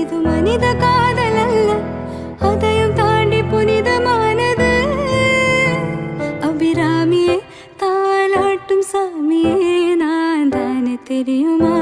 இது மனித காதல் அல்ல, அதையும் தாண்டி புனிதமானது. அபிராமியே தாலாட்டும் சாமியே நான் தானே தெரியுமா?